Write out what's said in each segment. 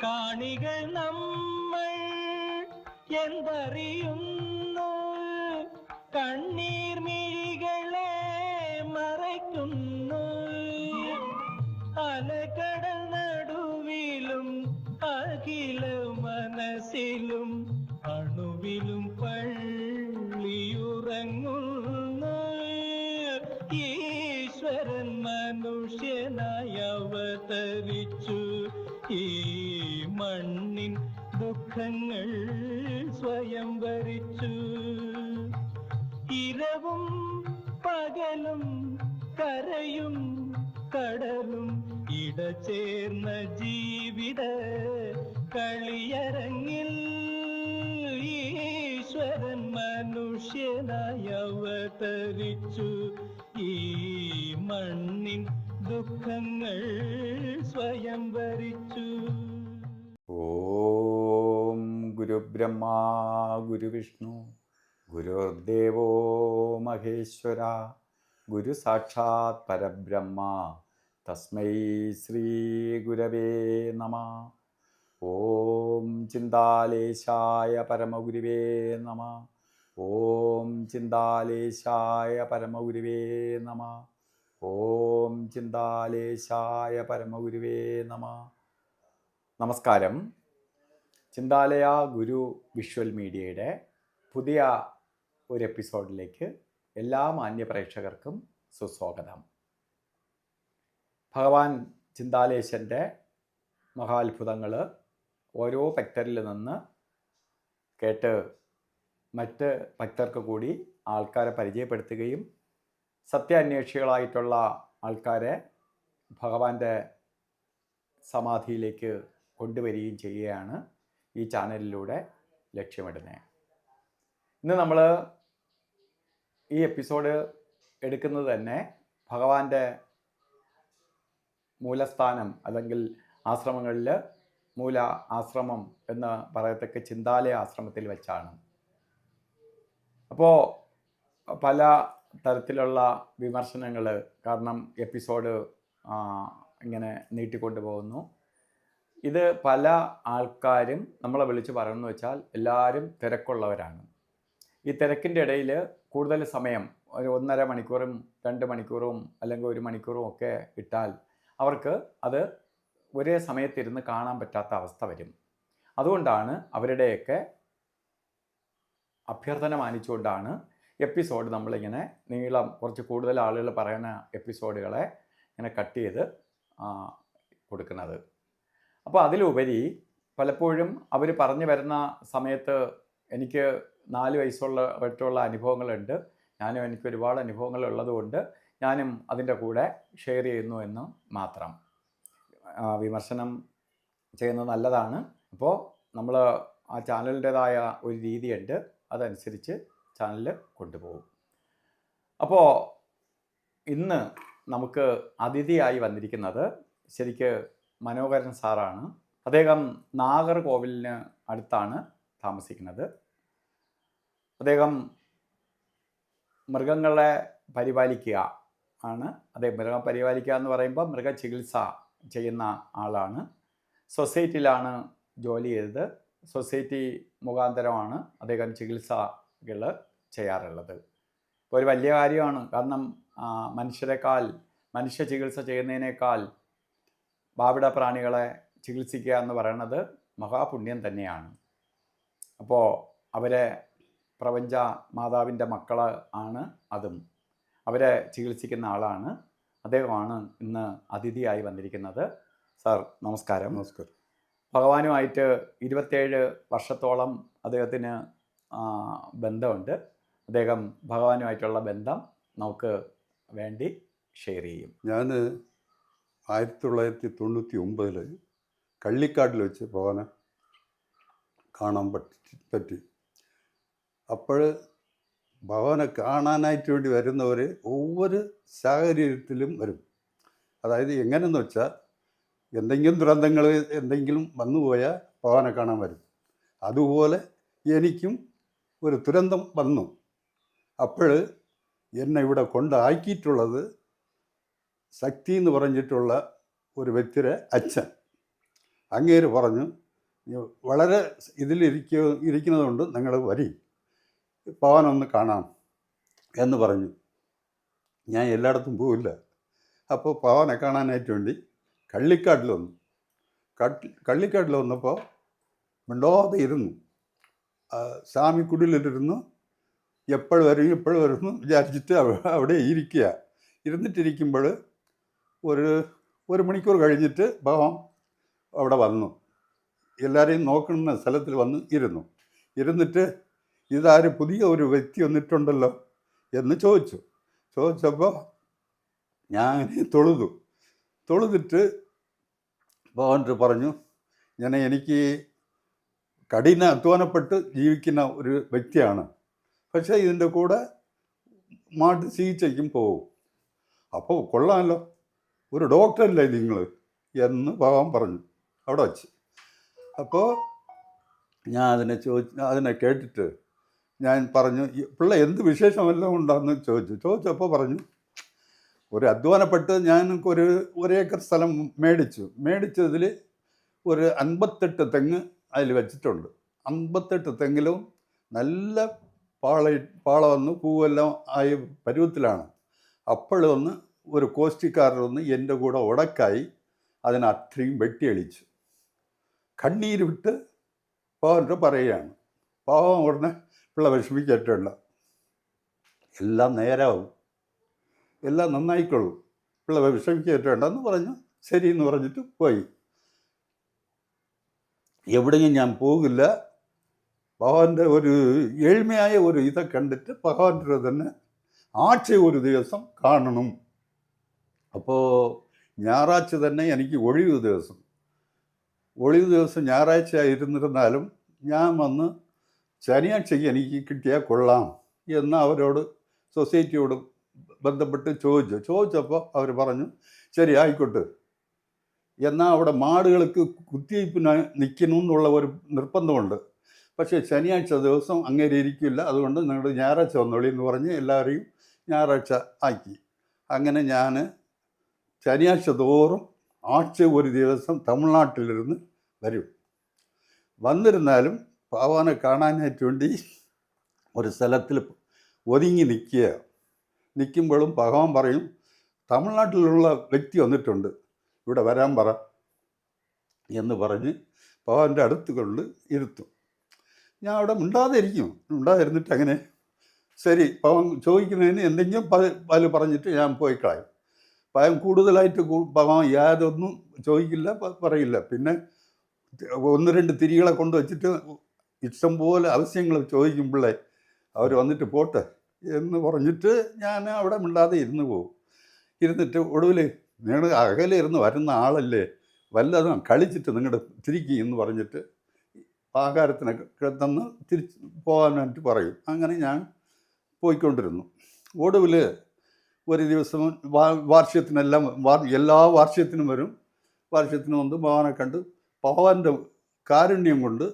കാണികൾ നമ്മൾ എന്തറിയുന്നു, കണ്ണീർ മിഴികളെ മറയ്ക്കുന്നു. അലകടൽ നടുവിലും അഖില മനസ്സിലും അണുവിലും പള്ളിയുറങ്ങുന്നു. ഈശ്വരൻ മനുഷ്യനായി അവതരിച്ചു, ഈ മണ്ണിൻ ദുഃഖങ്ങൾ സ്വയം വരിച്ചു. ഇരവും പകലും കരയും കടലും ഇടചേർന്ന ജീവിത കളിയരങ്ങിൽ ഈശ്വരൻ മനുഷ്യനായി അവതരിച്ചു, ഈ മണ്ണിൻ ദുഃഖങ്ങൾ സ്വയം വരിച്ചു. ഓം ഗുരുബ്രഹ്മ ഗുരുവിഷ്ണു ഗുരുദേവോ മഹേശ്വര, ഗുരു സാക്ഷാത് പരബ്രഹ്മ, തസ്മൈ ശ്രീ ഗുരവേ നമഃ. ഓം ചിന്താലേശായ പരമഗുരുവേ നമഃ. ഓം ചിന്താലേശായ പരമഗുരുവേ നമഃ. ഓം ചിന്താലേശായ പരമഗുരുവേ നമഃ. നമസ്കാരം. ചിന്താലയ ഗുരു വിഷ്വൽ മീഡിയയുടെ പുതിയ ഒരു എപ്പിസോഡിലേക്ക് എല്ലാ മാന്യ പ്രേക്ഷകർക്കും സുസ്വാഗതം. ഭഗവാൻ ചിന്താലേശൻ്റെ മഹാത്ഭുതങ്ങൾ ഓരോ ഭക്തരിൽ നിന്ന് കേട്ട് മറ്റ് ഭക്തർക്ക് കൂടി ആൾക്കാരെ പരിചയപ്പെടുത്തുകയും സത്യാന്വേഷികളായിട്ടുള്ള ആൾക്കാരെ ഭഗവാന്റെ സമാധിയിലേക്ക് കൊണ്ടുവരികയും ചെയ്യുകയാണ് ഈ ചാനലിലൂടെ ലക്ഷ്യമിടുന്നത്. ഇന്ന് നമ്മൾ ഈ എപ്പിസോഡ് എടുക്കുന്നത് തന്നെ ഭഗവാന്റെ മൂലസ്ഥാനം അല്ലെങ്കിൽ ആശ്രമങ്ങളിൽ മൂല ആശ്രമം എന്ന് പറയത്തക്ക ചിന്താലയ ആശ്രമത്തിൽ വെച്ചാണ്. അപ്പോൾ പല തരത്തിലുള്ള വിമർശനങ്ങൾ കാരണം എപ്പിസോഡ് ഇങ്ങനെ നീട്ടിക്കൊണ്ടു പോകുന്നു. ഇത് പല ആൾക്കാരും നമ്മളെ വിളിച്ച് പറയുന്നു വെച്ചാൽ എല്ലാവരും തിരക്കുള്ളവരാണ്. ഈ തിരക്കിൻ്റെ ഇടയിൽ കൂടുതൽ സമയം ഒരു 1.5 മണിക്കൂറും 2 മണിക്കൂറും അല്ലെങ്കിൽ 1 മണിക്കൂറും ഒക്കെ ഇട്ടാൽ അവർക്ക് അത് ഒരേ സമയത്തിരുന്ന് കാണാൻ പറ്റാത്ത അവസ്ഥ വരും. അതുകൊണ്ടാണ് അവരുടെയൊക്കെ അഭ്യർത്ഥന മാനിച്ചുകൊണ്ടാണ് എപ്പിസോഡ് നമ്മളിങ്ങനെ നീളം കുറച്ച് കൂടുതൽ ആളുകൾ പറയുന്ന എപ്പിസോഡുകളെ ഇങ്ങനെ കട്ട് ചെയ്ത് കൊടുക്കുന്നത്. അപ്പോൾ അതിലുപരി പലപ്പോഴും അവർ പറഞ്ഞു വരുന്ന സമയത്ത് എനിക്ക് 4 വയസ്സുള്ള അനുഭവങ്ങളുണ്ട്. എനിക്ക് ഒരുപാട് അനുഭവങ്ങൾ ഉള്ളതുകൊണ്ട് ഞാനും അതിൻ്റെ കൂടെ ഷെയർ ചെയ്യുന്നു എന്ന് മാത്രം. വിമർശനം ചെയ്യുന്നത് നല്ലതാണ്. അപ്പോൾ നമ്മൾ ആ ചാനലിൻ്റേതായ ഒരു രീതിയുണ്ട്, അതനുസരിച്ച് ചാനൽ കൊണ്ടുപോകും. അപ്പോൾ ഇന്ന് നമുക്ക് അതിഥിയായി വന്നിരിക്കുന്നത് ശരിക്ക് മനോഹരൻ സാറാണ്. അദ്ദേഹം നാഗർകോവിലിന് അടുത്താണ് താമസിക്കുന്നത്. അദ്ദേഹം മൃഗങ്ങളെ പരിപാലിക്കുക ആണ്. അദ്ദേഹം മൃഗം പരിപാലിക്കുക എന്ന് പറയുമ്പോൾ മൃഗചികിത്സ ചെയ്യുന്ന ആളാണ്. സൊസൈറ്റിയിലാണ് ജോലി ചെയ്തത്. സൊസൈറ്റി മുഖാന്തരമാണ് അദ്ദേഹം ചികിത്സകൾ ചെയ്യാറുള്ളത്. ഇപ്പോൾ ഒരു വലിയ കാര്യമാണ്. കാരണം മനുഷ്യ ചികിത്സ ചെയ്യുന്നതിനേക്കാൾ ബാവിഡ പ്രാണികളെ ചികിത്സിക്കുക എന്ന് പറയുന്നത് മഹാപുണ്യം തന്നെയാണ്. അപ്പോൾ അവരെ പ്രപഞ്ച മാതാവിൻ്റെ മക്കൾ ആണ്. അതും അവരെ ചികിത്സിക്കുന്ന ആളാണ്. അദ്ദേഹമാണ് ഇന്ന് അതിഥിയായി വന്നിരിക്കുന്നത്. സാർ നമസ്കാരം. നമസ്കാരം. ഭഗവാനുമായിട്ട് 27 വർഷത്തോളം അദ്ദേഹത്തിന് ബന്ധമുണ്ട്. അദ്ദേഹം ഭഗവാനുമായിട്ടുള്ള ബന്ധം നമുക്ക് വേണ്ടി ഷെയർ ചെയ്യും. ഞാൻ 1999 കള്ളിക്കാട്ടിൽ വെച്ച് ഭഗവാനെ കാണാൻ പറ്റി. അപ്പോൾ ഭഗവാനെ കാണാനായിട്ട് വേണ്ടി വരുന്നവർ ഒவ்வொரு സാഹചര്യത്തിലും വരും. അതായത് എങ്ങനെയെന്ന് വെച്ചാൽ എന്തെങ്കിലും ദുരന്തങ്ങൾ എന്തെങ്കിലും വന്നുപോയാൽ ഭഗവാനെ കാണാൻ വരും. അതുപോലെ എനിക്കും ഒരു ദുരന്തം വന്നു. അപ്പോൾ എന്നെ ഇവിടെ കൊണ്ടാക്കിയിട്ടുള്ളത് ശക്തി എന്ന് പറഞ്ഞിട്ടുള്ള ഒരു വ്യക്തിയുടെ അച്ഛൻ. അങ്ങേര് പറഞ്ഞു, വളരെ ഇരിക്കുന്നതുകൊണ്ട് നിങ്ങൾ വരി, ഭഗവാനൊന്ന് കാണാം എന്ന് പറഞ്ഞു. ഞാൻ എല്ലായിടത്തും പോവില്ല. അപ്പോൾ ഭഗവാനെ കാണാനായിട്ട് വേണ്ടി കള്ളിക്കാട്ടിൽ വന്നു. കള്ളിക്കാട്ടിൽ വന്നപ്പോൾ മിണ്ടാതെ ഇരുന്നു. സ്വാമി കുടിലിരുന്നു. എപ്പോഴും വരുന്നു വിചാരിച്ചിട്ട് അവിടെ ഇരിക്കുക. ഇരുന്നിട്ടിരിക്കുമ്പോൾ ഒരു മണിക്കൂർ കഴിഞ്ഞിട്ട് ഭഗവാൻ അവിടെ വന്നു. എല്ലാവരെയും നോക്കുന്ന സ്ഥലത്തിൽ വന്ന് ഇരുന്നിട്ട് ഇതാര് പുതിയ ഒരു വ്യക്തി വന്നിട്ടുണ്ടല്ലോ എന്ന് ചോദിച്ചപ്പോൾ ഞാൻ തൊഴുതിട്ട് ഭഗവാൻ പറഞ്ഞു, എനിക്ക് കഠിന അധ്വാനപ്പെട്ട് ജീവിക്കുന്ന ഒരു വ്യക്തിയാണ്, പക്ഷേ ഇതിൻ്റെ കൂടെ മാട്ട് ചികിത്സയ്ക്കും പോകും. അപ്പോൾ കൊള്ളാമല്ലോ, ഒരു ഡോക്ടറല്ലേ നിങ്ങൾ എന്ന് ഭഗവാൻ പറഞ്ഞു അവിടെ വച്ച്. അപ്പോൾ ഞാൻ അതിനെ കേട്ടിട്ട് ഞാൻ പറഞ്ഞു, പിള്ള എന്ത് വിശേഷമെല്ലാം ഉണ്ടെന്ന് ചോദിച്ചപ്പോൾ പറഞ്ഞു, ഒരു അധ്വാനപ്പെട്ട് ഞാൻ ഒരു ഏക്കർ സ്ഥലം മേടിച്ചതിൽ ഒരു 58 തെങ്ങ് അതിൽ വെച്ചിട്ടുണ്ട്. 58 തെങ്ങിലും നല്ല പാള വന്ന് പൂവെല്ലാം ആയ പരുവത്തിലാണ്. അപ്പോഴൊന്ന് ഒരു കോസ്റ്റിക്കാരൊന്ന് എൻ്റെ കൂടെ ഉടക്കായി അതിന് അത്രയും വെട്ടിയളിച്ചു. കണ്ണീര് വിട്ട് പാവൻ്റെ പറയുകയാണ്. പാവം ഉടനെ പിള്ള വിഷമിക്കറ്റുള്ള, എല്ലാം നേരാവും, എല്ലാം നന്നായിക്കൊള്ളും, പിള്ള വിഷമിക്കറ്റുണ്ടെന്ന് പറഞ്ഞു. ശരി എന്ന് പറഞ്ഞിട്ട് പോയി. എവിടെയും ഞാൻ പോകില്ല, ഭഗവാന്റെ ഒരു ഏഴ്മയായ ഒരു ഇതൊക്കെ കണ്ടിട്ട് ഭഗവാന്റെ തന്നെ ആഴ്ച ഒരു ദിവസം കാണണം. അപ്പോൾ ഞായറാഴ്ച തന്നെ എനിക്ക് ഒഴിവ് ദിവസം ഞായറാഴ്ച ആയിരുന്നിരുന്നാലും ഞാൻ വന്ന് ശനിയാഴ്ചയ്ക്ക് എനിക്ക് കിട്ടിയാൽ കൊള്ളാം എന്ന് അവരോട് സൊസൈറ്റിയോട് ബന്ധപ്പെട്ട് ചോദിച്ചപ്പോൾ അവർ പറഞ്ഞു, ശരി ആയിക്കോട്ടെ. എന്നാൽ അവിടെ മാടുകൾക്ക് കുത്തിവയ്പ്പിന് നിൽക്കണമെന്നുള്ള ഒരു നിർബന്ധമുണ്ട്, പക്ഷേ ശനിയാഴ്ച ദിവസം അങ്ങനെ ഇരിക്കില്ല, അതുകൊണ്ട് നിങ്ങൾ ഞായറാഴ്ച വന്നോളി എന്ന് പറഞ്ഞ് എല്ലാവരെയും ഞായറാഴ്ച ആക്കി. അങ്ങനെ ഞാൻ ശനിയാഴ്ച തോറും ആഴ്ച ഒരു ദിവസം തമിഴ്നാട്ടിലിരുന്ന് വരും. വന്നിരുന്നാലും ഭഗവാനെ കാണാനായിട്ട് വേണ്ടി ഒരു സ്ഥലത്തിൽ ഒതുങ്ങി നിൽക്കുമ്പോഴും ഭഗവാൻ പറയും, തമിഴ്നാട്ടിലുള്ള വ്യക്തി വന്നിട്ടുണ്ട്, ഇവിടെ വരാൻ പറ എന്ന് പറഞ്ഞ് ഭഗവാന്റെ അടുത്ത് കൊണ്ട് ഇരുത്തും. ഞാൻ അവിടെ മിണ്ടാതിരുന്നിട്ട് അങ്ങനെ ശരി ഭഗവാൻ ചോദിക്കുന്നതിന് എന്തെങ്കിലും പല പറഞ്ഞിട്ട് ഞാൻ പോയി കളയും. ഭയം കൂടുതലായിട്ട് ഭഗവാൻ യാതൊന്നും ചോദിക്കില്ല, പറയില്ല. പിന്നെ 1-2 തിരികളെ കൊണ്ട് വെച്ചിട്ട് ഇഷ്ടംപോലെ ആവശ്യങ്ങൾ ചോദിക്കുമ്പോഴേ അവർ വന്നിട്ട് പോട്ടെ എന്ന് പറഞ്ഞിട്ട് ഞാൻ അവിടെ മിണ്ടാതെ ഇരുന്നിട്ട് ഒടുവിൽ, നിങ്ങൾ അകലെ ഇരുന്ന് വരുന്ന ആളല്ലേ, വല്ലതും കളിച്ചിട്ട് നിങ്ങളുടെ തിരിക്കി എന്ന് പറഞ്ഞിട്ട് ആഹാരത്തിനൊക്കെ തന്ന് തിരിച്ച് പോകാനായിട്ട് പറയും. അങ്ങനെ ഞാൻ പോയിക്കൊണ്ടിരുന്നു. ഒടുവിൽ ഒരു ദിവസം വാർഷികത്തിനെല്ലാം എല്ലാ വാർഷികത്തിനും വരും. വാർഷികത്തിന് വന്ന് ഭഗവാനെ കണ്ട് ഭഗവാന്റെ കാരുണ്യം കൊണ്ട്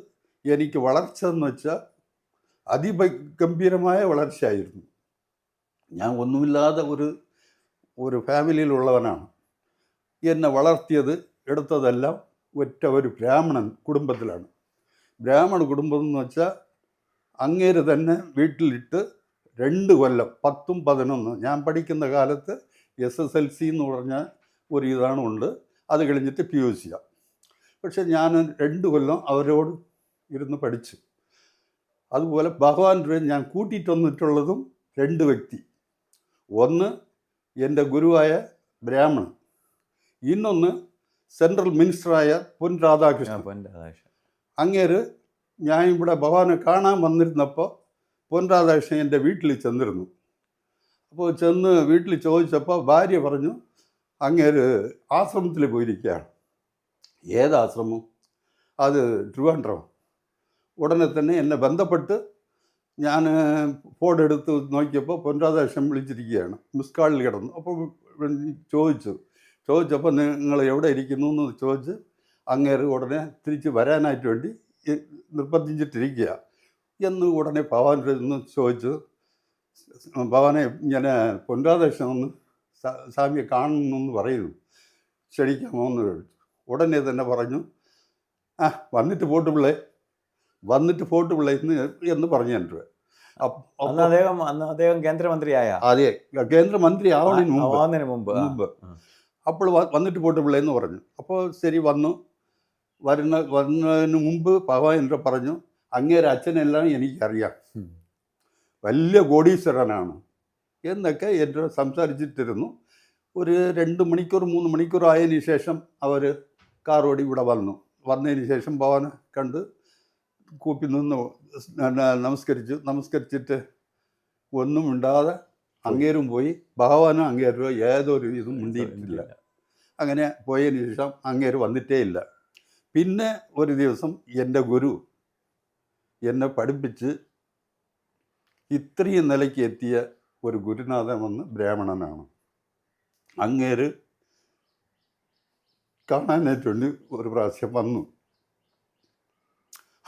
എനിക്ക് വളർച്ച എന്ന് വെച്ചാൽ അതിഗംഭീരമായ വളർച്ചയായിരുന്നു. ഞാൻ ഒന്നുമില്ലാതെ ഒരു ഫാമിലിയിലുള്ളവനാണ്. എന്നെ വളർത്തിയത് എടുത്തതെല്ലാം ഒരു ബ്രാഹ്മണൻ കുടുംബത്തിലാണ്. ബ്രാഹ്മണ കുടുംബം എന്ന് വെച്ചാൽ അങ്ങേര് തന്നെ വീട്ടിലിട്ട് 2 കൊല്ലം 10ഉം 11 ഞാൻ പഠിക്കുന്ന കാലത്ത് SSLC എന്ന് പറഞ്ഞ ഒരു ഇതാണ് ഉണ്ട്. അത് കഴിഞ്ഞിട്ട് PUC. പക്ഷെ ഞാൻ 2 കൊല്ലം അവരോട് ഇരുന്ന് പഠിച്ചു. അതുപോലെ ഭഗവാന്റെ ഞാൻ കൂട്ടിയിട്ട് വന്നിട്ടുള്ളതും 2 വ്യക്തി. ഒന്ന് എൻ്റെ ഗുരുവായ ബ്രാഹ്മണൻ, ഇന്നൊന്ന് സെൻട്രൽ മിനിസ്റ്ററായ പൊൻ രാധാകൃഷ്ണൻ. അങ്ങേര് ഞാൻ ഇവിടെ ഭഗവാനെ കാണാൻ വന്നിരുന്നപ്പോൾ പൊൻ രാധാകൃഷ്ണൻ എൻ്റെ വീട്ടിൽ ചെന്നിരുന്നു. അപ്പോൾ വീട്ടിൽ ചോദിച്ചപ്പോൾ ഭാര്യ പറഞ്ഞു, അങ്ങേര് ആശ്രമത്തിൽ പോയിരിക്കുകയാണ്. ഏതാശ്രമം? അത് ട്രിവാൻഡ്രം. ഉടനെ തന്നെ എന്നെ ബന്ധപ്പെട്ട് ഞാൻ ഫോൺ എടുത്ത് നോക്കിയപ്പോൾ പൊൻ രാധാകൃഷ്ണൻ വിളിച്ചിരിക്കുകയാണ്, മിസ് കാളിൽ കിടന്നു. അപ്പോൾ ചോദിച്ചപ്പോൾ നിങ്ങൾ എവിടെ ഇരിക്കുന്നു എന്ന് ചോദിച്ച് അങ്ങേര് ഉടനെ തിരിച്ച് വരാനായിട്ട് വേണ്ടി നിർബന്ധിച്ചിട്ടിരിക്കുക എന്ന് ഉടനെ ഭഗവാൻ്റെ ഒന്ന് ചോദിച്ചു. ഭഗവാനെ ഞാൻ പൊൻ രാധാകൃഷ്ണൻ ഒന്ന് സ്വാമിയെ കാണണമെന്ന് പറയുന്നു, ക്ഷണിക്കാമോ എന്ന് ചോദിച്ചു. ഉടനെ തന്നെ പറഞ്ഞു, ആ വന്നിട്ട് പോട്ട് പിള്ളേ എന്ന് പറഞ്ഞു എൻ്റെ അന്ന് അദ്ദേഹം കേന്ദ്രമന്ത്രിയായ അതെ കേന്ദ്രമന്ത്രി ആവുന്നതിന് മുമ്പ് മുമ്പ് അപ്പോൾ വന്നിട്ട് പോട്ട് പിള്ളേ എന്ന് പറഞ്ഞു. അപ്പോൾ ശരി വന്നു. വരുന്നതിന് മുമ്പ് ഭഗവാൻ എൻ്റെ പറഞ്ഞു, അങ്ങേരെ അച്ഛനെല്ലാം എനിക്കറിയാം, വലിയ കോടീശ്വരനാണ് എന്നൊക്കെ എൻ്റെ സംസാരിച്ചിട്ടിരുന്നു. ഒരു 2 മണിക്കൂർ 3 മണിക്കൂർ ആയതിനു ശേഷം അവർ കാറോടി ഇവിടെ വന്നതിന് ശേഷം ഭഗവാനെ കണ്ട് കൂപ്പി നിന്ന് നമസ്കരിച്ചിട്ട് ഒന്നും മിണ്ടാതെ അങ്ങേരും പോയി. ഭഗവാനും അങ്ങേരും ഏതൊരു ഇതും മിണ്ടിയിട്ടില്ല. അങ്ങനെ പോയതിന് ശേഷം അങ്ങേര് വന്നിട്ടേ ഇല്ല. പിന്നെ ഒരു ദിവസം എൻ്റെ ഗുരു എന്നെ പഠിപ്പിച്ച് ഇത്രയും നിലയ്ക്ക് എത്തിയ ഒരു ഗുരുനാഥൻ വന്ന് ബ്രാഹ്മണനാണ്. അങ്ങേര് കാണാനായിട്ടുണ്ട്. ഒരു പ്രാവശ്യം വന്നു.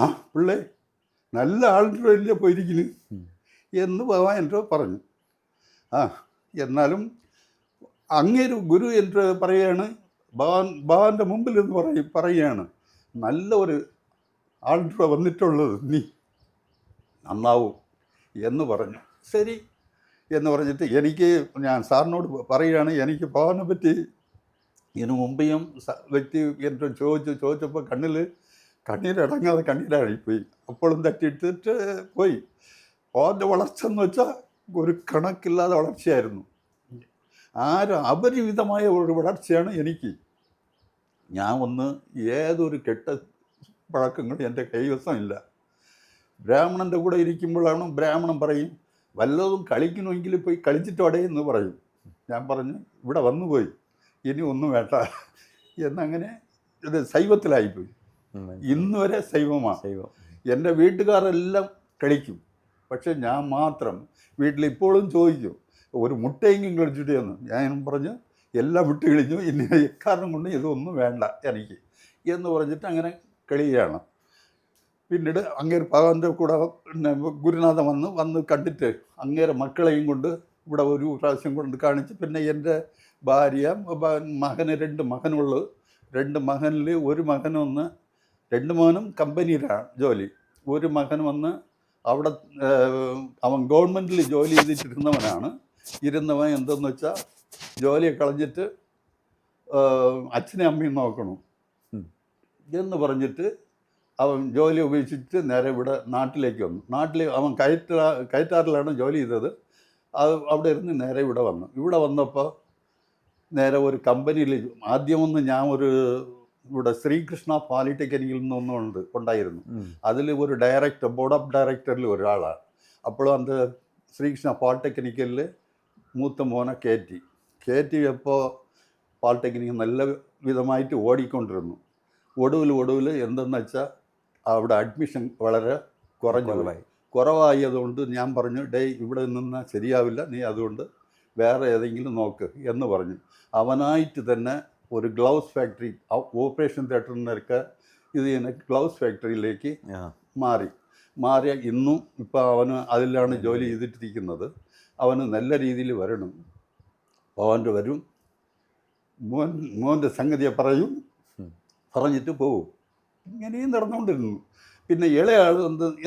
ആ പിള്ളേ നല്ല ആളുടെ വലിയ പോയിരിക്കുന്നു എന്ന് ഭഗവാൻ എൻ്റെ പറഞ്ഞു. ആ എന്നാലും അങ്ങേര് ഗുരു എന്ന് പറയുകയാണ്, ഭഗവാന്റെ മുമ്പിൽ എന്ന് പറയുകയാണ്, നല്ല ഒരു ആളുടെ വന്നിട്ടുള്ളത്, നീ നന്നാവും എന്ന് പറഞ്ഞു. ശരി എന്ന് പറഞ്ഞിട്ട് ഞാൻ സാറിനോട് പറയുകയാണ്, എനിക്ക് ഭഗവാനെ പറ്റി ഇതിനു മുമ്പേയും വ്യക്തി എൻ്റെ ചോദിച്ചപ്പോൾ കണ്ണീരടങ്ങാതെ കണ്ണീരായിപ്പോയി. അപ്പോഴും തട്ടിയിട്ടിട്ട് പോയി. ഭഗവാന്റെ വളർച്ച എന്ന് വെച്ചാൽ ഒരു കണക്കില്ലാതെ വളർച്ചയായിരുന്നു. അപരിമിതമായ ഒരു വളർച്ചയാണ് എനിക്ക്. ഞാൻ ഏതൊരു കെട്ട പഴക്കങ്ങളും എൻ്റെ കൈവശമില്ല. ബ്രാഹ്മണൻ്റെ കൂടെ ഇരിക്കുമ്പോഴാണ് ബ്രാഹ്മണൻ പറയും, വല്ലതും കളിക്കണമെങ്കിൽ പോയി കളിച്ചിട്ടോടെ എന്ന് പറയും. ഞാൻ പറഞ്ഞു, ഇവിടെ വന്നുപോയി, ഇനി ഒന്നും വേണ്ട എന്നങ്ങനെ ഇത് ശൈവത്തിലായിപ്പോയി. ഇന്ന് വരെ ശൈവമാണ്. എൻ്റെ വീട്ടുകാരെല്ലാം കളിക്കും, പക്ഷെ ഞാൻ മാത്രം വീട്ടിൽ ഇപ്പോഴും ചോദിക്കും, ഒരു മുട്ടയെങ്കിലും കളിച്ചിട്ട് എന്ന്. ഞാൻ പറഞ്ഞു, എല്ലാം വിട്ട് കളിഞ്ഞു, ഇനി എക്കാരണം കൊണ്ട് ഇതൊന്നും വേണ്ട എനിക്ക് എന്ന് പറഞ്ഞിട്ട് അങ്ങനെ കളിയാണ്. പിന്നീട് അങ്ങേര് ഭഗവാന്റെ കൂടെ ഗുരുനാഥൻ വന്ന് കണ്ടിട്ട് അങ്ങേരെ മക്കളെയും കൊണ്ട് ഇവിടെ ഒരു പ്രാവശ്യം കൊണ്ട് കാണിച്ച്, പിന്നെ എൻ്റെ ഭാര്യ മകന് 2 മകനുള്ളു. 2 മകനിൽ ഒരു മകൻ 2 മകനും കമ്പനിയിലാണ് ജോലി. ഒരു മകൻ അവിടെ അവൻ ഗവൺമെൻറ്റിൽ ജോലി ഇരുന്നവൻ എന്തെന്ന് വെച്ചാൽ ജോലിയെ കളഞ്ഞിട്ട് അച്ഛനെ അമ്മയും നോക്കണം എന്ന് പറഞ്ഞിട്ട് അവൻ ജോലി ഉപേക്ഷിച്ച് നേരെ ഇവിടെ നാട്ടിലേക്ക് വന്നു. അവൻ കയറ്റാറിലാണ് ജോലി ചെയ്തത്. അവിടെ ഇരുന്ന് നേരെ ഇവിടെ വന്നപ്പോൾ നേരെ ഒരു കമ്പനിയിൽ ആദ്യമൊന്ന് ഞാൻ ഇവിടെ ശ്രീകൃഷ്ണ പോളിടെക്നിക്കിൽ ഉണ്ടായിരുന്നു. അതിൽ ഒരു ബോർഡ് ഓഫ് ഡയറക്ടറിൽ ഒരാളാണ്. അപ്പോഴും അത് ശ്രീകൃഷ്ണ പോളിടെക്നിക്കലിൽ മൂത്ത മോനെ കയറ്റിയപ്പോൾ പോളിടെക്നിക്ക് നല്ല വിധമായിട്ട് ഓടിക്കൊണ്ടിരുന്നു. ഒടുവിൽ എന്തെന്ന് വെച്ചാൽ അവിടെ അഡ്മിഷൻ വളരെ കുറവായതുകൊണ്ട് ഞാൻ പറഞ്ഞു, ഇവിടെ നിന്നാൽ ശരിയാവില്ല, നീ അതുകൊണ്ട് വേറെ ഏതെങ്കിലും നോക്ക് എന്ന് പറഞ്ഞു. അവനായിട്ട് തന്നെ ഒരു ഗ്ലൗസ് ഫാക്ടറി, ഓപ്പറേഷൻ തിയേറ്ററിനൊക്കെ ഗ്ലൗസ് ഫാക്ടറിയിലേക്ക് മാറിയ ഇന്നും ഇപ്പോൾ അവന് അതിലാണ് ജോലി ചെയ്തിട്ടിരിക്കുന്നത്. അവന് നല്ല രീതിയിൽ വരണം. അവൻ്റെ വരും, മോൻ്റെ സംഗതിയെ പറഞ്ഞിട്ട് പോവും. ഇങ്ങനെയും നടന്നുകൊണ്ടിരുന്നു. പിന്നെ ഇളയാൾ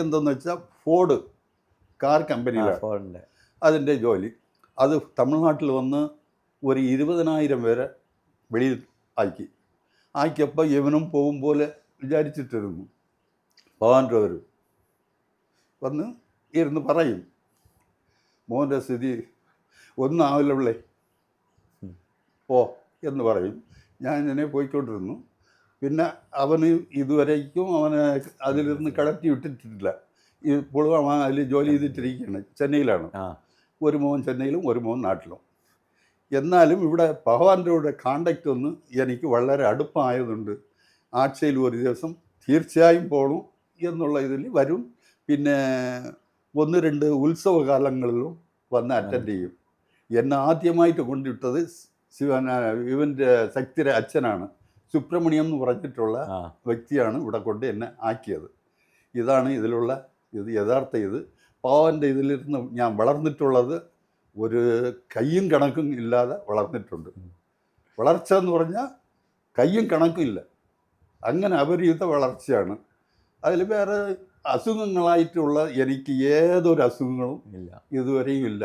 എന്തെന്ന് വെച്ചാൽ ഫോർഡ് കാർ കമ്പനിയിലാണ് അതിൻ്റെ ജോലി. അത് തമിഴ്നാട്ടിൽ ഒരു 20,000 പേരെ വെളിയിൽ ആക്കിയപ്പോൾ ഇവനും പോകും പോലെ വിചാരിച്ചിട്ടിരുന്നു. ഭഗവാൻ്റെ ഇരുന്ന് പറയും, മോൻ്റെ സ്ഥിതി ഒന്നും ആവില്ലേ പോ എന്ന് പറയും. ഞാൻ ഇങ്ങനെ പോയിക്കൊണ്ടിരുന്നു. പിന്നെ അവന് ഇതുവരേക്കും അവനെ അതിലിരുന്ന് കടത്തി വിട്ടിട്ടില്ല. ഇപ്പോഴും അവൻ അതിൽ ജോലി ചെയ്തിട്ടിരിക്കുകയാണ്. ചെന്നൈയിലാണ്. ഒരു മോൻ ചെന്നൈയിലും ഒരു മോൻ നാട്ടിലും. എന്നാലും ഇവിടെ ഭഗവാന്റെ കൂടെ കോണ്ടാക്റ്റ് എനിക്ക് വളരെ അടുപ്പമായതുകൊണ്ട് ആഴ്ചയിൽ ഒരു ദിവസം തീർച്ചയായും പോകണം എന്നുള്ള ഇതിൽ വരും. പിന്നെ 1-2 ഉത്സവകാലങ്ങളിലും അറ്റൻഡ് ചെയ്യും. എന്നെ ആദ്യമായിട്ട് കൊണ്ടിട്ടത് ഇവൻ്റെ ശക്തിയുടെ അച്ഛനാണ്. സുബ്രഹ്മണ്യം എന്ന് പറഞ്ഞിട്ടുള്ള വ്യക്തിയാണ് ഇവിടെ കൊണ്ട് എന്നെ ആക്കിയത്. ഇതാണ് ഇത് യഥാർത്ഥ ഭഗവാന്റെ ഇതിലിരുന്ന് ഞാൻ വളർന്നിട്ടുള്ളത്. ഒരു കയ്യും കണക്കും ഇല്ലാതെ വളർന്നിട്ടുണ്ട്. വളർച്ച എന്ന് പറഞ്ഞാൽ കയ്യും കണക്കും ഇല്ല. അങ്ങനെ അപരിമിത വളർച്ചയാണ്. അതിൽ വേറെ അസുഖങ്ങളായിട്ടുള്ള എനിക്ക് ഏതൊരു അസുഖങ്ങളും ഇല്ല. ഇതുവരെയും ഇല്ല.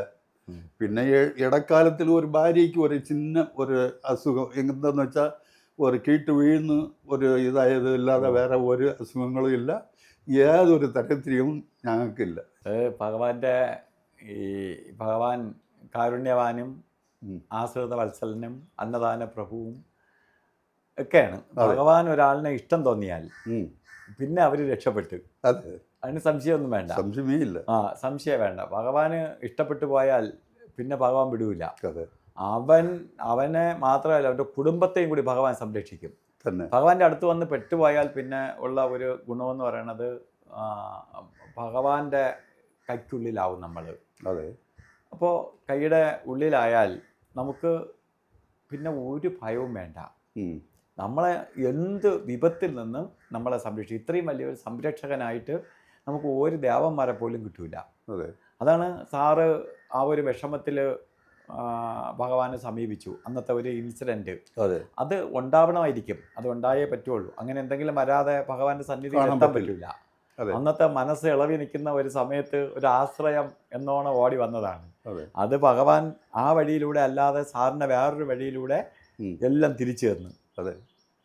ഉം. പിന്നെ ഇടക്കാലത്തിൽ ഒരു ഭാര്യയ്ക്ക് ഒരു ചിന്ന ഒരു അസുഖം എന്താണെന്ന് വെച്ചാൽ ഒരു കീട്ട് വീഴുന്ന് ഒരു ഇതായത് ഇല്ലാതെ വേറെ ഒരു അസുഖങ്ങളും ഇല്ല. ഏതൊരു തരത്തിലും ഞങ്ങൾക്കില്ല. ഭഗവാന്റെ ഈ ഭഗവാൻ കാരുണ്യവാനും ഉം. ആശ്രിത വത്സലനും അന്നദാന പ്രഭുവും ഒക്കെയാണ്. അതെ. ഭഗവാൻ ഒരാളിനെ ഇഷ്ടം തോന്നിയാൽ ഉം. പിന്നെ അവർ രക്ഷപ്പെട്ടു. അതെ, അതിന് സംശയമൊന്നും വേണ്ട. സംശയമേ ഇല്ല. സംശയം വേണ്ട. ഭഗവാന് ഇഷ്ടപ്പെട്ടു പോയാൽ പിന്നെ ഭഗവാൻ വിടൂല. അതെ, അവനെ മാത്രമല്ല അവൻ്റെ കുടുംബത്തെയും കൂടി ഭഗവാൻ സംരക്ഷിക്കും. തന്നെ ഭഗവാന്റെ അടുത്ത് വന്ന് പെട്ടുപോയാൽ പിന്നെ ഉള്ള ഒരു ഗുണമെന്ന് പറയണത് ഭഗവാന്റെ കൈക്കുള്ളിലാവും നമ്മൾ. അതെ, അപ്പോൾ കൈയുടെ ഉള്ളിലായാൽ നമുക്ക് പിന്നെ ഒരു ഭയവും വേണ്ട. ഉം. നമ്മളെ എന്ത് വിപത്തിൽ നിന്നും നമ്മളെ സംരക്ഷിക്കും. ഇത്രയും വലിയൊരു സംരക്ഷകനായിട്ട് നമുക്ക് ഒരു ദേവന്മാരെ പോലും കിട്ടൂല. അതെ, അതാണ് സാറ് ആ ഒരു വിഷമത്തിൽ ഭഗവാനെ സമീപിച്ചു. അന്നത്തെ ഒരു ഇൻസിഡൻറ്റ് അതെ, അത് ഉണ്ടാവണമായിരിക്കും. അത് ഉണ്ടായേ പറ്റുള്ളൂ. അങ്ങനെ എന്തെങ്കിലും വരാതെ ഭഗവാന്റെ സന്നിധിയിൽ കാണാൻ എത്താൻ പറ്റില്ല. പറ്റില്ല. അതെ. അന്നത്തെ മനസ്സ് ഇളവി നിൽക്കുന്ന ഒരു സമയത്ത് ഒരു ആശ്രയം എന്നോണം ഓടി വന്നതാണ്. അതെ, അത് ഭഗവാൻ ആ വഴിയിലൂടെ അല്ലാതെ സാറിൻ്റെ വേറൊരു വഴിയിലൂടെ ഉം. എല്ലാം തിരിച്ചു തന്നു. അതെ.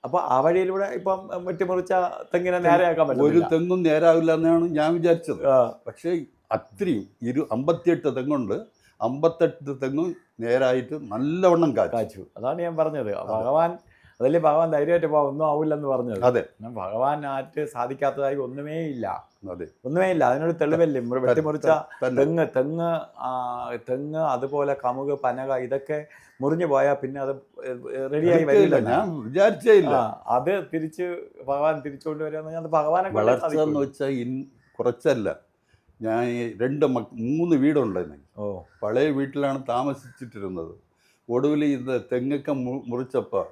അപ്പോൾ ആ വഴിയിലൂടെ ഇപ്പം വെട്ടിമുറിച്ച തെങ്ങിനെ നേരെയാക്കാൻ ഒരു പറ്റില്ല. തെങ്ങും നേരാവില്ല എന്നാണ് ഞാൻ വിചാരിച്ചത്. ആ, പക്ഷേ അത്രയും 58 തെങ്ങുണ്ട്. 58 തെങ്ങും നേരായിട്ട് നല്ലവണ്ണം കാച്ചു. കാച്ചു. അതാണ് ഞാൻ പറഞ്ഞത്. ഭഗവാൻ അതല്ലേ ഭഗവാൻ ധൈര്യമായിട്ട് പോകാൻ ഒന്നും ആവില്ലെന്ന് പറഞ്ഞത്. അതെ, ഭഗവാൻ ആറ്റ് സാധിക്കാത്തതായി ഒന്നുമേ ഇല്ല. അതെ, ഒന്നുമേ ഇല്ല. അതിനൊരു തെളിവല്ലേ വെട്ടിമുറിച്ച തന്നെ. തെങ്ങ് അതുപോലെ കമുക് പനക ഇതൊക്കെ മുറിഞ്ഞു പോയാൽ പിന്നെ അത് റെഡിയായി വരില്ല. ഞാൻ വിചാരിച്ചേ ഇല്ല. അത് തിരിച്ച് ഭഗവാൻ തിരിച്ചുകൊണ്ട് വരിക. അത് ഭഗവാനെ വളർച്ച എന്ന് വെച്ചാൽ കുറച്ചല്ല. ഞാൻ 3 വീടുണ്ടായിരുന്നു. ഓ, പഴയ വീട്ടിലാണ് താമസിച്ചിട്ടിരുന്നത്. ഒടുവിൽ ഇത് തെങ്ങൊക്കെ മുറിച്ചപ്പോൾ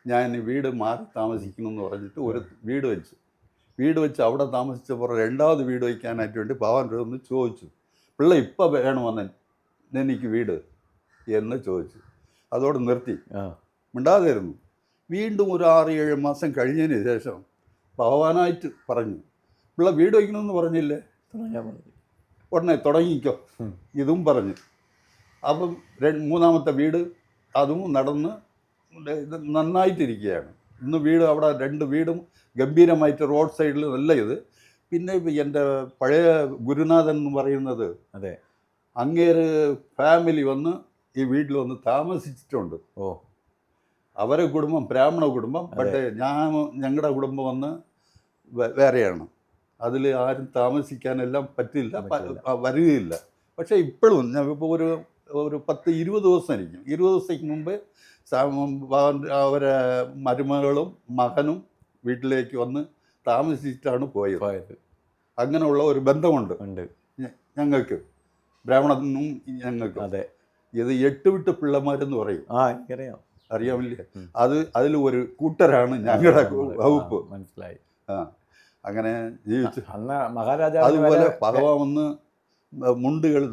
ഞാൻ വീട് മാറി താമസിക്കണമെന്ന് പറഞ്ഞിട്ട് ഒരു വീട് വെച്ച് അവിടെ താമസിച്ചപ്പോൾ രണ്ടാമത് വീട് വയ്ക്കാനായിട്ട് വേണ്ടി ഭഗവാൻ്റെ ഒന്ന് ചോദിച്ചു, പിള്ള ഇപ്പം വേണമെന്ന് എനിക്ക് വീട് എന്ന് ചോദിച്ചു. അതോടെ നിർത്തി, മിണ്ടാതായിരുന്നു. വീണ്ടും ഒരു 6-7 മാസം കഴിഞ്ഞതിന് ശേഷം ഭഗവാനായിട്ട് പറഞ്ഞു, പിള്ള വീട് വയ്ക്കണമെന്ന് പറഞ്ഞില്ലേ, ഉടനെ തുടങ്ങിക്കോ ഇതും പറഞ്ഞു. അപ്പം മൂന്നാമത്തെ വീട് അതും നടന്ന് ഇത് നന്നായിട്ടിരിക്കുകയാണ്. ഇന്ന് വീട് അവിടെ 2 വീടും ഗംഭീരമായിട്ട് റോഡ് സൈഡിൽ നല്ല ഇത്. പിന്നെ എൻ്റെ പഴയ ഗുരുനാഥൻ എന്ന് പറയുന്നത്, അതെ, അങ്ങേര് ഫാമിലി വന്ന് ഈ വീട്ടിൽ വന്ന് താമസിച്ചിട്ടുണ്ട്. ഓ, അവരെ കുടുംബം ബ്രാഹ്മണ കുടുംബം. പക്ഷേ ഞങ്ങളുടെ കുടുംബം വന്ന് വേറെയാണ്. അതിൽ ആരും താമസിക്കാനെല്ലാം പറ്റില്ല, വരികയില്ല. പക്ഷേ ഇപ്പോഴും ഞാൻ ഇപ്പോൾ ഒരു 10-20 ദിവസം ഇരിക്കും. 20 ദിവസത്തേക്ക് മുമ്പ് അവരെ മരുമകളും മകനും വീട്ടിലേക്ക് വന്ന് താമസിച്ചിട്ടാണ് പോയത്. അങ്ങനെയുള്ള ഒരു ബന്ധമുണ്ട് ഞങ്ങൾക്ക്, ബ്രാഹ്മണനും ഞങ്ങൾക്കും. അതെ, ഇത് 8 വിട്ട് പിള്ളമാരെന്ന് പറയും. എനിക്കറിയാം, അറിയാമില്ലേ? അതിൽ ഒരു കൂട്ടരാണ് ഞങ്ങളുടെ വകുപ്പ്. മനസ്സിലായി. അങ്ങനെ ജീവിച്ചു. അന്ന് മഹാരാജാവ് അതുപോലെ ഭഗവാൻ ഒന്ന് മുണ്ടുകൾ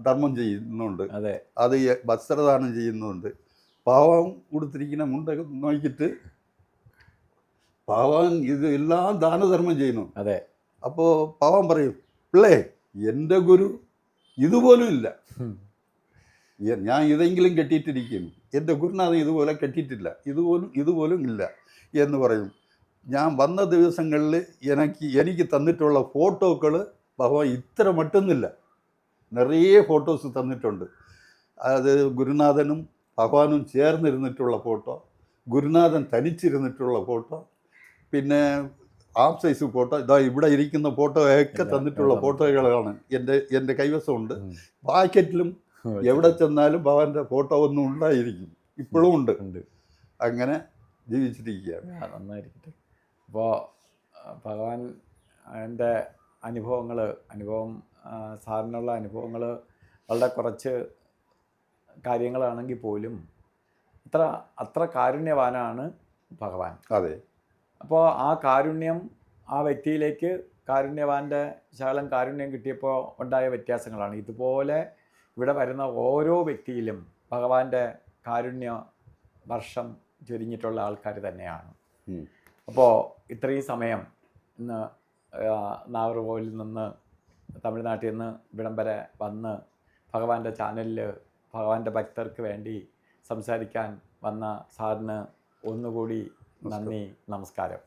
ധർമ്മം ചെയ്യുന്നുണ്ട്. അതെ, അത് വസ്ത്രദാനം ചെയ്യുന്നുണ്ട്. പാവം കൊടുത്തിരിക്കുന്ന മുണ്ടൊക്കെ നോക്കിയിട്ട് പാവൻ ഇത് എല്ലാം ദാനധർമ്മം ചെയ്യുന്നു. അതെ. അപ്പോൾ പാവൻ പറയും, പിള്ളേ എൻ്റെ ഗുരു ഇതുപോലും ഇല്ല, ഞാൻ ഇതെങ്കിലും കെട്ടിയിട്ടിരിക്കുന്നു, എൻ്റെ ഗുരുനാഥൻ ഇതുപോലെ കെട്ടിയിട്ടില്ല, ഇതുപോലും ഇല്ല എന്ന് പറയും. ഞാൻ വന്ന ദിവസങ്ങളിൽ എനിക്ക് തന്നിട്ടുള്ള ഫോട്ടോകൾ ഭഗവാൻ ഇത്ര മറ്റൊന്നുമില്ല, നിറയെ ഫോട്ടോസ് തന്നിട്ടുണ്ട്. അത് ഗുരുനാഥനും ഭഗവാനും ചേർന്നിരുന്നിട്ടുള്ള ഫോട്ടോ, ഗുരുനാഥൻ തനിച്ചിരുന്നിട്ടുള്ള ഫോട്ടോ, പിന്നെ ഹാഫ് സൈസ് ഫോട്ടോ, ഇതാ ഇവിടെ ഇരിക്കുന്ന ഫോട്ടോ ഒക്കെ തന്നിട്ടുള്ള ഫോട്ടോകളാണ് എൻ്റെ കൈവശമുണ്ട്. പാക്കറ്റിലും എവിടെ ചെന്നാലും ഭഗവാന്റെ ഫോട്ടോ ഒന്നും ഉണ്ടായിരിക്കും, ഇപ്പോഴും ഉണ്ട്. അങ്ങനെ ജീവിച്ചിരിക്കുകയാണ്. നന്നായിരിക്കട്ടെ. അപ്പോൾ ഭഗവാൻ എൻ്റെ അനുഭവം സാറിനുള്ള അനുഭവങ്ങൾ വളരെ കുറച്ച് കാര്യങ്ങളാണെങ്കിൽ പോലും അത്ര കാരുണ്യവാനാണ് ഭഗവാൻ. അതെ. അപ്പോൾ ആ കാരുണ്യം ആ വ്യക്തിയിലേക്ക് കാരുണ്യവാൻ്റെ ശകലം കാരുണ്യം കിട്ടിയപ്പോൾ ഉണ്ടായ വ്യത്യാസങ്ങളാണ്. ഇതുപോലെ ഇവിടെ വരുന്ന ഓരോ വ്യക്തിയിലും ഭഗവാന്റെ കാരുണ്യ വർഷം ചൊരിഞ്ഞിട്ടുള്ള ആൾക്കാർ തന്നെയാണ്. അപ്പോൾ ഇത്രയും സമയം ഇന്ന് നാഗർകോവിലിൽ നിന്ന് തമിഴ്നാട്ടിൽ നിന്ന് ഇവിടം വരെ വന്ന് ഭഗവാന്റെ ചാനലിൽ ഭഗവാന്റെ ഭക്തർക്ക് വേണ്ടി സംസാരിക്കാൻ വന്ന സാറിന് ഒന്നുകൂടി നന്ദി, നമസ്കാരം.